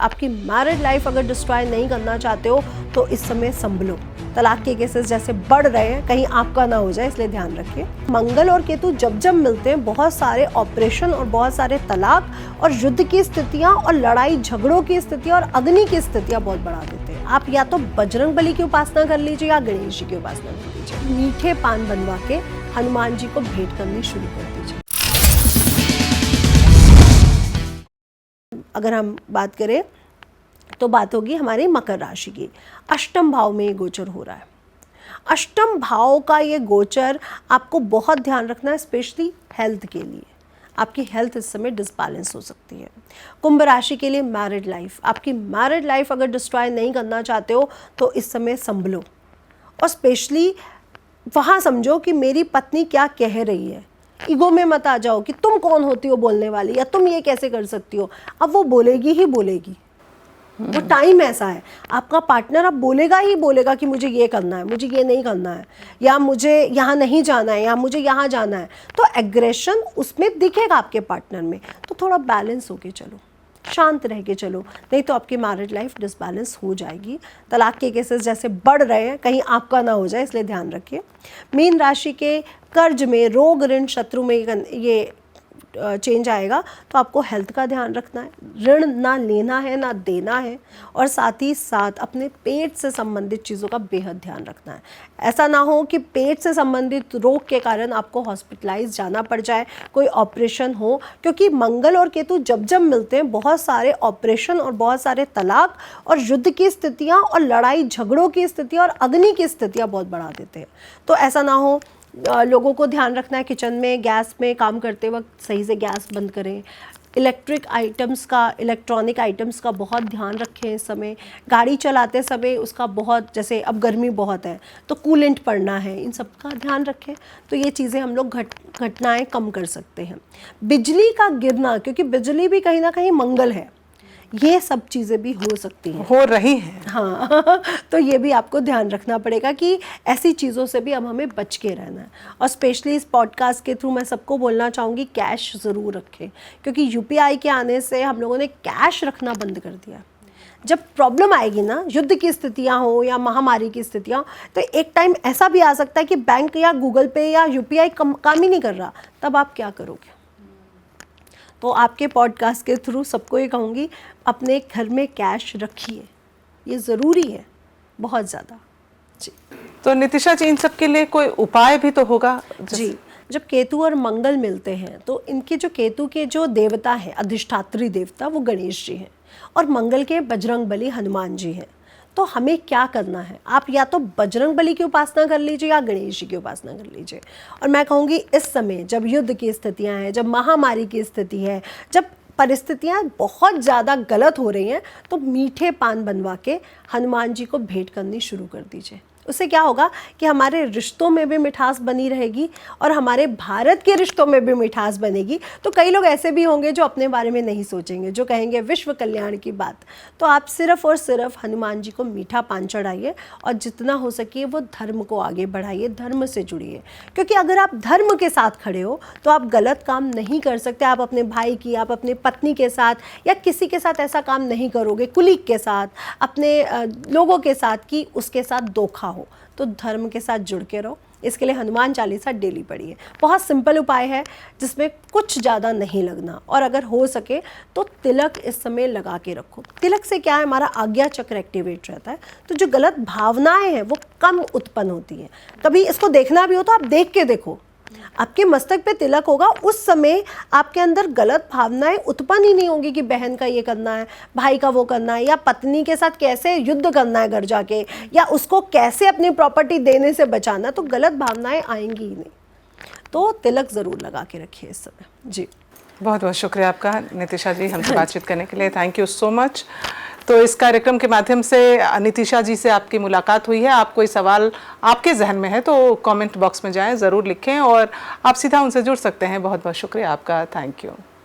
आपकी married life अगर destroy नहीं करना चाहते हो तो इस समय संभलो। तलाक के केसेस जैसे बढ़ रहे हैं, कहीं आपका ना हो जाए, इसलिए ध्यान रखिए। मंगल और केतु जब जब मिलते हैं बहुत सारे ऑपरेशन और बहुत सारे तलाक और युद्ध की स्थितियां और लड़ाई झगड़ों की स्थितियां और अग्नि की स्थितियां बहुत बढ़ा देते हैं। आप या तो बजरंग बली की उपासना कर लीजिए या गणेश जी की उपासना कर लीजिए। मीठे पान बनवा के हनुमान जी को भेंट करनी शुरू कर दीजिए। अगर हम बात करें तो बात होगी हमारी मकर राशि की। अष्टम भाव में ये गोचर हो रहा है। अष्टम भाव का ये गोचर आपको बहुत ध्यान रखना है, स्पेशली हेल्थ के लिए। आपकी हेल्थ इस समय डिसबैलेंस हो सकती है। कुंभ राशि के लिए मैरिड लाइफ, आपकी मैरिड लाइफ अगर डिस्ट्रॉय नहीं करना चाहते हो तो इस समय संभलो और स्पेशली वहाँ समझो कि मेरी पत्नी क्या कह रही है। ईगो में मत आ जाओ कि तुम कौन होती हो बोलने वाली, या तुम ये कैसे कर सकती हो। अब वो बोलेगी ही बोलेगी, वो टाइम ऐसा है। आपका पार्टनर अब बोलेगा ही बोलेगा कि मुझे ये करना है, मुझे ये नहीं करना है, या मुझे यहाँ नहीं जाना है, या मुझे यहाँ जाना है। तो एग्रेशन उसमें दिखेगा आपके पार्टनर में। तो थोड़ा बैलेंस होके चलो, शांत रह के चलो, नहीं तो आपकी मैरिड लाइफ डिसबैलेंस हो जाएगी। तलाक के केसेस जैसे बढ़ रहे हैं, कहीं आपका ना हो जाए, इसलिए ध्यान रखिए। मीन राशि के कर्ज में, रोग ऋण शत्रु में ये चेंज आएगा, तो आपको हेल्थ का ध्यान रखना है। ऋण ना लेना है ना देना है, और साथ ही साथ अपने पेट से संबंधित चीज़ों का बेहद ध्यान रखना है। ऐसा ना हो कि पेट से संबंधित रोग के कारण आपको हॉस्पिटलाइज जाना पड़ जाए, कोई ऑपरेशन हो, क्योंकि मंगल और केतु जब जब मिलते हैं बहुत सारे ऑपरेशन और बहुत सारे तलाक और युद्ध की स्थितियाँ और लड़ाई झगड़ों की स्थितियाँ और अग्नि की स्थितियाँ बहुत बढ़ा देते हैं। तो ऐसा ना हो। लोगों को ध्यान रखना है, किचन में गैस में काम करते वक्त सही से गैस बंद करें। इलेक्ट्रिक आइटम्स का, इलेक्ट्रॉनिक आइटम्स का बहुत ध्यान रखें इस समय। गाड़ी चलाते समय उसका बहुत, जैसे अब गर्मी बहुत है तो कूलेंट पड़ना है, इन सब का ध्यान रखें। तो ये चीज़ें हम लोग घटनाएं कम कर सकते हैं। बिजली का गिरना, क्योंकि बिजली भी कहीं ना कहीं मंगल है, ये सब चीज़ें भी हो सकती हैं, हो रही हैं। हाँ तो ये भी आपको ध्यान रखना पड़ेगा कि ऐसी चीज़ों से भी अब हमें बच के रहना है। और स्पेशली इस पॉडकास्ट के थ्रू मैं सबको बोलना चाहूँगी, कैश ज़रूर रखें, क्योंकि यूपीआई के आने से हम लोगों ने कैश रखना बंद कर दिया। जब प्रॉब्लम आएगी ना, युद्ध की स्थितियाँ हो या महामारी की स्थितियाँ, तो एक टाइम ऐसा भी आ सकता है कि बैंक या गूगल पे या यूपीआई काम ही नहीं कर रहा, तब आप क्या करोगे। तो आपके पॉडकास्ट के थ्रू सबको ये कहूँगी, अपने घर में कैश रखिए, ये ज़रूरी है बहुत ज़्यादा जी। तो नितिशा जी, इन सब के लिए कोई उपाय भी तो होगा जी। जब केतु और मंगल मिलते हैं तो इनके जो केतु के जो देवता है, अधिष्ठात्री देवता, वो गणेश जी हैं, और मंगल के बजरंग बली हनुमान जी हैं। तो हमें क्या करना है, आप या तो बजरंग बली की उपासना कर लीजिए या गणेश जी की उपासना कर लीजिए। और मैं कहूँगी इस समय जब युद्ध की स्थितियाँ हैं, जब महामारी की स्थिति है, जब परिस्थितियाँ बहुत ज़्यादा गलत हो रही हैं, तो मीठे पान बनवा के हनुमान जी को भेंट करनी शुरू कर दीजिए। उससे क्या होगा कि हमारे रिश्तों में भी मिठास बनी रहेगी और हमारे भारत के रिश्तों में भी मिठास बनेगी। तो कई लोग ऐसे भी होंगे जो अपने बारे में नहीं सोचेंगे, जो कहेंगे विश्व कल्याण की बात। तो आप सिर्फ और सिर्फ हनुमान जी को मीठा पान चढ़ाइए और जितना हो सके वो धर्म को आगे बढ़ाइए, धर्म से जुड़िए। क्योंकि अगर आप धर्म के साथ खड़े हो तो आप गलत काम नहीं कर सकते। आप अपने भाई की, आप अपने पत्नी के साथ या किसी के साथ ऐसा काम नहीं करोगे, कुलीग के साथ, अपने लोगों के साथ, कि उसके साथ धोखा हो। तो धर्म के साथ जुड़ के रहो। इसके लिए हनुमान चालीसा डेली पढ़िए। बहुत सिंपल उपाय है जिसमें कुछ ज़्यादा नहीं लगना। और अगर हो सके तो तिलक इस समय लगा के रखो। तिलक से क्या है, हमारा आज्ञा चक्र एक्टिवेट रहता है, तो जो गलत भावनाएं हैं वो कम उत्पन्न होती हैं। कभी इसको देखना भी हो तो आप देख के देखो, आपके मस्तक पे तिलक होगा, उस समय आपके अंदर गलत भावनाएं उत्पन्न ही नहीं होंगी कि बहन का ये करना है, भाई का वो करना है, या पत्नी के साथ कैसे युद्ध करना है घर जाके, या उसको कैसे अपनी प्रॉपर्टी देने से बचाना। तो गलत भावनाएं आएंगी ही नहीं। तो तिलक ज़रूर लगा के रखिए इस समय जी। बहुत बहुत शुक्रिया आपका नितिशा जी, हमसे बातचीत करने के लिए। Thank you so much. तो इस कार्यक्रम के माध्यम से नितिशा जी से आपकी मुलाकात हुई है। आप कोई सवाल आपके जहन में है तो कमेंट बॉक्स में जाएं, ज़रूर लिखें और आप सीधा उनसे जुड़ सकते हैं। बहुत बहुत शुक्रिया आपका। Thank you.